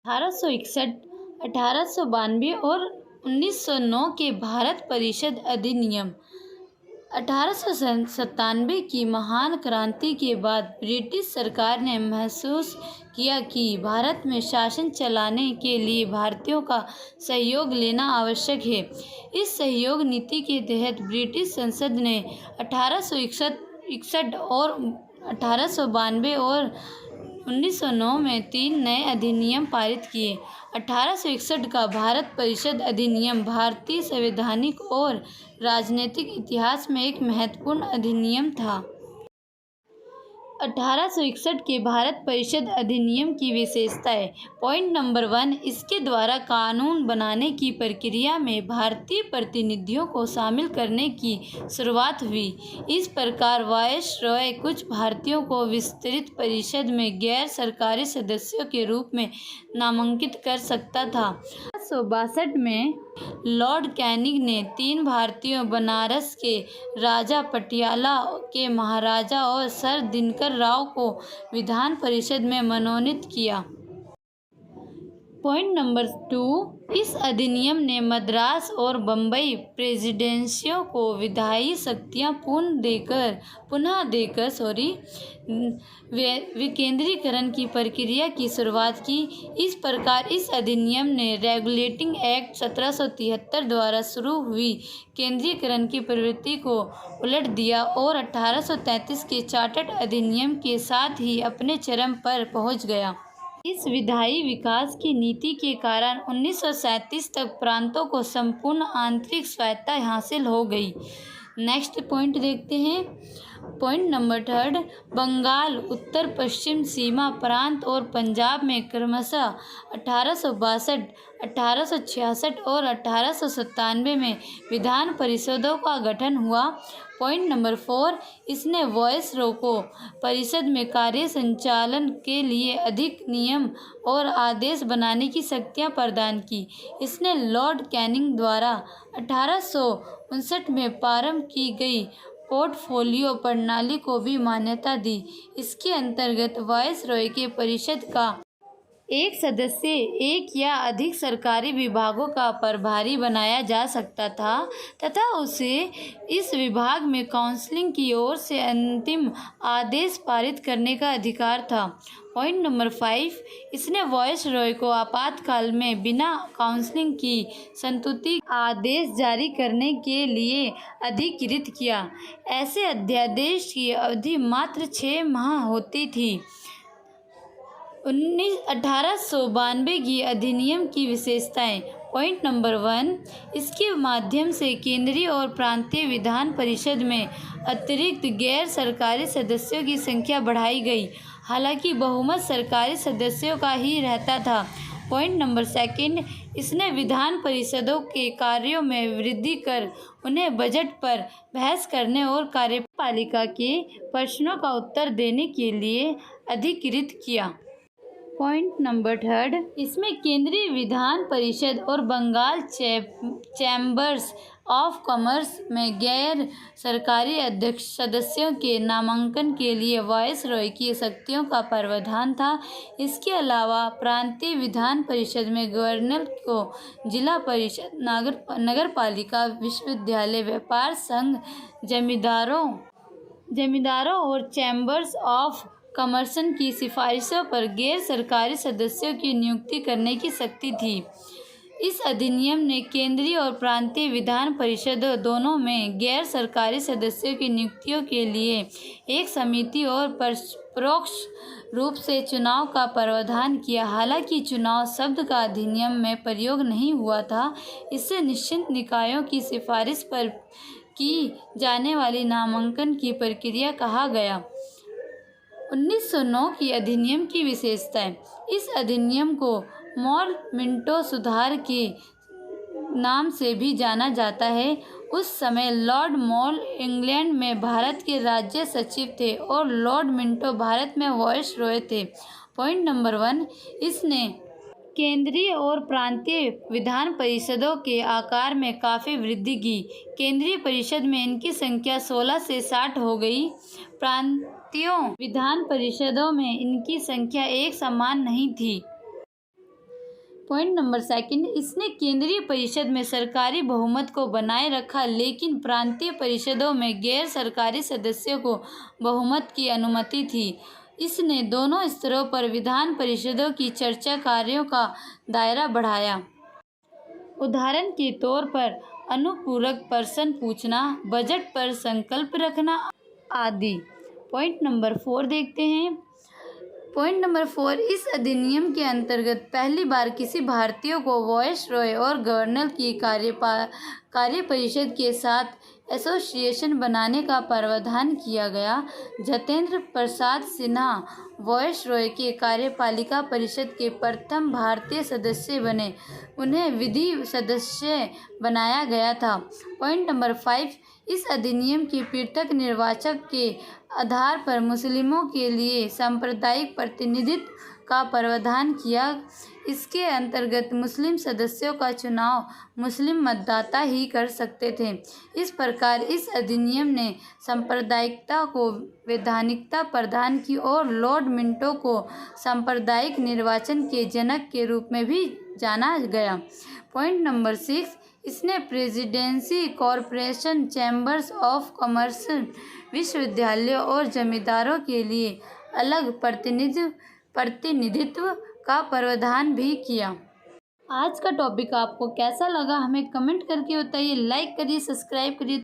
1861, 1892 और 1909 के भारत परिषद अधिनियम। 1897 की महान क्रांति के बाद ब्रिटिश सरकार ने महसूस किया कि भारत में शासन चलाने के लिए भारतीयों का सहयोग लेना आवश्यक है। इस सहयोग नीति के तहत ब्रिटिश संसद ने 1861 और 1892 और 1909 में 3 नए अधिनियम पारित किए। 1861 का भारत परिषद अधिनियम भारतीय संवैधानिक और राजनीतिक इतिहास में एक महत्वपूर्ण अधिनियम था। 1861 के भारत परिषद अधिनियम की विशेषताएं। पॉइंट नंबर 1, इसके द्वारा कानून बनाने की प्रक्रिया में भारतीय प्रतिनिधियों को शामिल करने की शुरुआत हुई। इस प्रकार वायसरॉय कुछ भारतीयों को विस्तृत परिषद में गैर सरकारी सदस्यों के रूप में नामांकित कर सकता था। 1862 में लॉर्ड कैनिंग ने 3 भारतीयों, बनारस के राजा, पटियाला के महाराजा और सर दिनकर राव को विधान परिषद में मनोनीत किया। पॉइंट नंबर 2, इस अधिनियम ने मद्रास और बम्बई प्रेसिडेंसियों को विधायी शक्तियां पुनः देकर विकेंद्रीकरण की प्रक्रिया की शुरुआत की। इस प्रकार इस अधिनियम ने रेगुलेटिंग एक्ट 1773 द्वारा शुरू हुई केंद्रीकरण की प्रवृत्ति को उलट दिया और 1833 के चार्टर अधिनियम के साथ ही अपने चरम पर पहुंच गया। इस विधायी विकास की नीति के कारण 1937 तक प्रांतों को संपूर्ण आंतरिक स्वायत्तता हासिल हो गई। नेक्स्ट पॉइंट देखते हैं। पॉइंट नंबर 3, बंगाल, उत्तर पश्चिम सीमा प्रांत और पंजाब में क्रमशः 1862, 1866 और 1897 में विधान परिषदों का गठन हुआ। पॉइंट नंबर 4, इसने वायसरॉय को परिषद में कार्य संचालन के लिए अधिक नियम और आदेश बनाने की शक्तियां प्रदान की। इसने लॉर्ड कैनिंग द्वारा 1859 में प्रारंभ की गई पोर्टफोलियो प्रणाली को भी मान्यता दी। इसके अंतर्गत वायसरॉय के परिषद का एक सदस्य एक या अधिक सरकारी विभागों का प्रभारी बनाया जा सकता था तथा उसे इस विभाग में काउंसिल की ओर से अंतिम आदेश पारित करने का अधिकार था। पॉइंट नंबर 5, इसने वायसरॉय को आपातकाल में बिना काउंसिल की संस्तुति आदेश जारी करने के लिए अधिकृत किया। ऐसे अध्यादेश की अवधि मात्र 6 माह होती थी। 1892 की अधिनियम की विशेषताएं। पॉइंट नंबर 1, इसके माध्यम से केंद्रीय और प्रांतीय विधान परिषद में अतिरिक्त गैर सरकारी सदस्यों की संख्या बढ़ाई गई, हालांकि बहुमत सरकारी सदस्यों का ही रहता था। पॉइंट नंबर 2, इसने विधान परिषदों के कार्यों में वृद्धि कर उन्हें बजट पर बहस करने और कार्यपालिका के प्रश्नों का उत्तर देने के लिए अधिकृत किया। पॉइंट नंबर 3, इसमें केंद्रीय विधान परिषद और बंगाल चैम्बर्स ऑफ कॉमर्स में गैर सरकारी अध्यक्ष सदस्यों के नामांकन के लिए वायसरॉय की शक्तियों का प्रावधान था। इसके अलावा प्रांतीय विधान परिषद में गवर्नर को जिला परिषद, नगरपालिका, विश्वविद्यालय, व्यापार संघ, जमींदारों और चैम्बर्स ऑफ कॉमर्स की सिफारिशों पर गैर सरकारी सदस्यों की नियुक्ति करने की शक्ति थी। इस अधिनियम ने केंद्रीय और प्रांतीय विधान परिषदों दोनों में गैर सरकारी सदस्यों की नियुक्तियों के लिए एक समिति और परोक्ष रूप से चुनाव का प्रावधान किया। हालांकि चुनाव शब्द का अधिनियम में प्रयोग नहीं हुआ था, इससे निश्चित निकायों की सिफारिश पर की जाने वाली नामांकन की प्रक्रिया कहा गया। 1909 की अधिनियम की विशेषताएं। इस अधिनियम को मोर-मिंटो सुधार के नाम से भी जाना जाता है। उस समय लॉर्ड मोर इंग्लैंड में भारत के राज्य सचिव थे और लॉर्ड मिंटो भारत में वायसरॉय थे। पॉइंट नंबर 1, इसने केंद्रीय और प्रांतीय विधान परिषदों के आकार में काफ़ी वृद्धि की। केंद्रीय परिषद में इनकी संख्या 16 से 60 हो गई। प्रांतीय विधान परिषदों में इनकी संख्या एक समान नहीं थी। पॉइंट नंबर सेकंड, इसने केंद्रीय परिषद में सरकारी बहुमत को बनाए रखा, लेकिन प्रांतीय परिषदों में गैर सरकारी सदस्यों को बहुमत की अनुमति थी। इसने दोनों स्तरों पर विधान परिषदों की चर्चा कार्यों का दायरा बढ़ाया। उदाहरण के तौर पर अनुपूरक प्रश्न पूछना, बजट पर संकल्प रखना आदि। पॉइंट नंबर 4 देखते हैं। पॉइंट नंबर 4, इस अधिनियम के अंतर्गत पहली बार किसी भारतीय को वायसरॉय और गवर्नर की कार्य परिषद के साथ एसोसिएशन बनाने का प्रावधान किया गया। जतेंद्र प्रसाद सिन्हा वायसरॉय के कार्यपालिका परिषद के प्रथम भारतीय सदस्य बने। उन्हें विधि सदस्य बनाया गया था। पॉइंट नंबर 5, इस अधिनियम के पृथक निर्वाचन के आधार पर मुस्लिमों के लिए सांप्रदायिक प्रतिनिधित्व का प्रावधान किया। इसके अंतर्गत मुस्लिम सदस्यों का चुनाव मुस्लिम मतदाता ही कर सकते थे। इस प्रकार इस अधिनियम ने सांप्रदायिकता को वैधानिकता प्रदान की और लॉर्ड मिंटो को सांप्रदायिक निर्वाचन के जनक के रूप में भी जाना गया। पॉइंट नंबर 6, इसने presidency corporation, chambers of commerce, विश्वविद्यालयों और जमींदारों के लिए अलग प्रतिनिधित्व का प्रावधान भी किया। आज का टॉपिक आपको कैसा लगा हमें कमेंट करके बताइए। लाइक करिए, सब्सक्राइब करिए।